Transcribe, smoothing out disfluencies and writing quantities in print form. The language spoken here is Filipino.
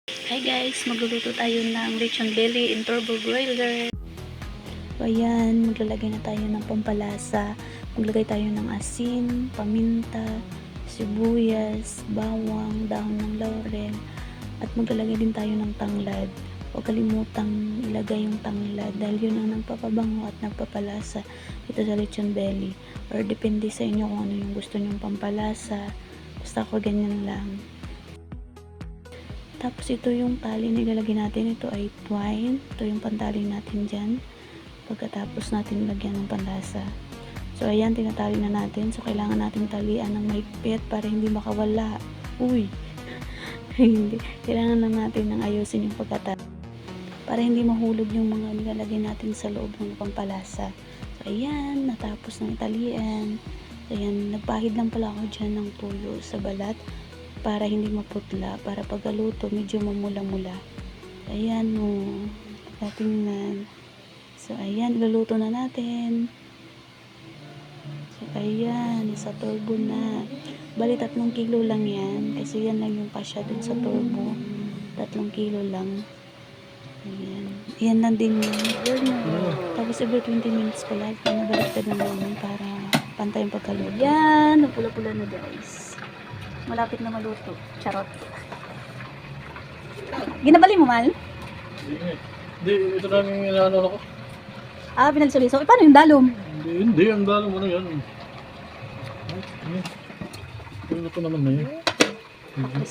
Hi guys, magluluto tayo ng lechon belly in turbo broiler. So ayan, maglalagay na tayo ng pampalasa. Maglagay tayo ng asin, paminta, sibuyas, bawang, dahon ng laurel, at maglalagay din tayo ng tanglad. Huwag kalimutang ilagay yung tanglad dahil yun ang nagpapabango at nagpapalasa ito sa lechon belly. Or depende sa inyo kung ano yung gusto nyong pampalasa. Basta ako ganyan lang. Tapos ito yung tali na ilalagay natin. Ito ay twine. Ito yung pantali natin dyan. Pagkatapos natin lagyan ng panlasa. So ayan, tinatali na natin. So kailangan natin talian ng mahigpit para hindi makawala. Uy! Hindi. Kailangan lang natin ng ayusin yung pagkatali. Para hindi mahulog yung mga nilalagay natin sa loob ng pampalasa. So ayan, natapos ng talian. So ayan, nagpahid lang pala ako dyan ng tuyo sa balat para hindi maputla, para pagkaluto medyo mamula-mula. Ayan o, tingnan. So ayan, luluto na natin. So ayan, sa turbo na. Bali 3 kilo lang yan, kasi yan lang yung kasya dun sa turbo. 3 kilo lang. Ayan, yan lang din yun. Tapos every 20 minutes pala, nabaliktad na namin para pantay yung pagkaluto. Yan, napula-pula na guys. Malapit na maluto. Charot. Ginabali mo, Mal? Hindi, ito lang yung inaano ko. Ah, pinagsuliso. Paano yung dalom? Hindi, ang dalo mo na yan. Ano? Ano? Ano ito naman na yan?